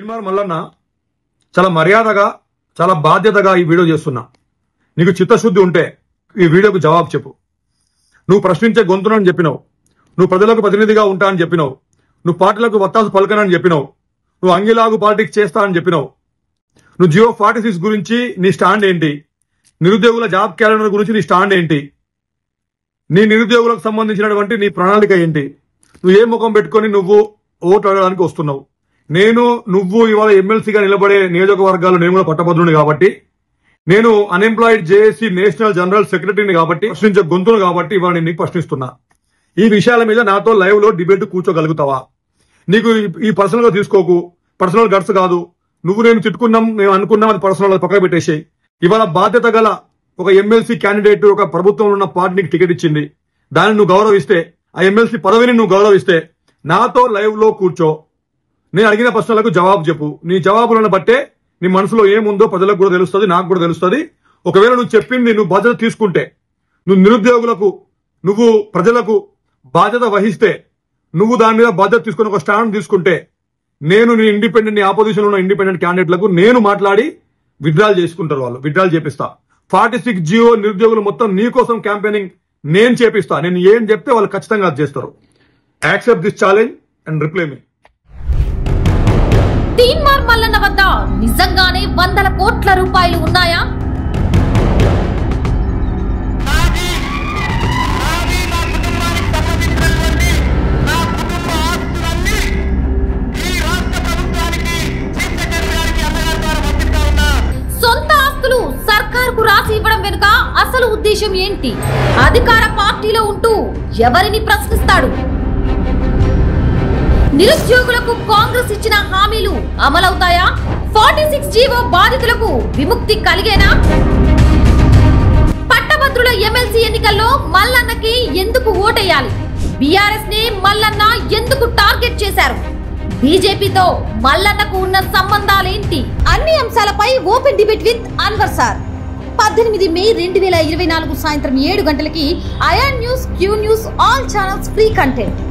తీర్మార్ మల్లన్న చాలా మర్యాదగా చాలా బాధ్యతగా ఈ వీడియో చేస్తున్నా. నీకు చిత్తశుద్ధి ఉంటే ఈ వీడియోకు జవాబు చెప్పు. నువ్వు ప్రశ్నించే గొంతునని చెప్పినావు, నువ్వు ప్రజలకు ప్రతినిధిగా ఉంటా అని చెప్పినావు, నువ్వు పార్టీలకు వత్తాసు పలకనని చెప్పినావు, నువ్వు అంగిలాగు పాలిటిక్స్ చేస్తా అని చెప్పినావు. నువ్వు జియో 46 గురించి నీ స్టాండ్ ఏంటి? నిరుద్యోగుల జాబ్ క్యాలెండర్ గురించి నీ స్టాండ్ ఏంటి? నీ నిరుద్యోగులకు సంబంధించినటువంటి నీ ప్రణాళిక ఏంటి? నువ్వు ఏ ముఖం పెట్టుకొని నువ్వు ఓటు అడగడానికి వస్తున్నావు? నువ్వు ఇవాళ ఎమ్మెల్సీగా నిలబడే నియోజకవర్గాలు నేను కూడా పట్టభద్రుని కాబట్టి, నేను అన్ఎంప్లాయిడ్ జేఏసీ నేషనల్ జనరల్ సెక్రటరీని కాబట్టి, ప్రశ్నించే గొంతును కాబట్టి ఇవాళ నేను నీకు ప్రశ్నిస్తున్నా. ఈ విషయాల మీద నాతో లైవ్ లో డిబేట్ కూర్చోగలుగుతావా? నీకు ఈ పర్సనల్ గా తీసుకోకు, పర్సనల్ గట్స్ కాదు. నువ్వు నేను తిట్టుకున్నాం, మేము అనుకున్నాం, అది పర్సనల్ పక్కన పెట్టేసి ఇవాళ బాధ్యత గల ఒక ఎమ్మెల్సీ క్యాండిడేట్ ఒక ప్రభుత్వంలో ఉన్న పార్టీకి టికెట్ ఇచ్చింది. దాన్ని నువ్వు గౌరవిస్తే, ఆ ఎమ్మెల్సీ పదవిని నువ్వు గౌరవిస్తే నాతో లైవ్ లో కూర్చో. నేను అడిగిన ప్రశ్నలకు జవాబు చెప్పు. నీ జవాబులను బట్టే నీ మనసులో ఏముందో ప్రజలకు కూడా తెలుస్తుంది, నాకు కూడా తెలుస్తుంది. ఒకవేళ నువ్వు చెప్పింది నువ్వు బాధ్యత తీసుకుంటే, నువ్వు నిరుద్యోగులకు, నువ్వు ప్రజలకు బాధ్యత వహిస్తే, నువ్వు దాని మీద బాధ్యత తీసుకుని ఒక స్టాండ్ తీసుకుంటే, నేను నీ ఇండిపెండెంట్, నీ ఆపోజిషన్ ఉన్న ఇండిపెండెంట్ క్యాండిడేట్లకు నేను మాట్లాడి విత్డ్రాల్ చేసుకుంటారు. వాళ్ళు విత్డ్రాల్ చేపిస్తా. 46 జియో నిరుద్యోగులు మొత్తం నీ కోసం క్యాంపెయినింగ్ నేను చేపిస్తా. నేను ఏం చెప్తే వాళ్ళు ఖచ్చితంగా అది చేస్తారు. Accept this challenge and reply me. Teenmaar Mallanna వద్ద నిజంగానే వందల కోట్ల రూపాయలు ఉన్నాయా? సొంత ఆస్తులు సర్కారుకు రాసి ఇవ్వడం వెనుక అసలు ఉద్దేశం ఏంటి? అధికార పార్టీలో ఉంటూ ఎవరిని ప్రశ్నిస్తాడు? నిరుద్యోగులకు కాంగ్రెస్ ఇచ్చిన హామీలు అమలవుతాయా? 46 జీవో బాధితులకు విముక్తి కలిగేనా? పట్టభద్రుల ఎమ్మెల్సీ ఎన్నికల్లో మల్లన్నకి ఎందుకు ఓటేయాలి? బీఆర్ఎస్ ని మల్లన్న ఎందుకు టార్గెట్ చేశారు? బీజేపీతో మల్లన్నకు ఉన్న సంబంధాలేంటి? అన్ని అంశాలపై open debate with Anwar sir 18 May 2024 సాయంత్రం 7 గంటలకి Ayan news, Q news, all channels free content.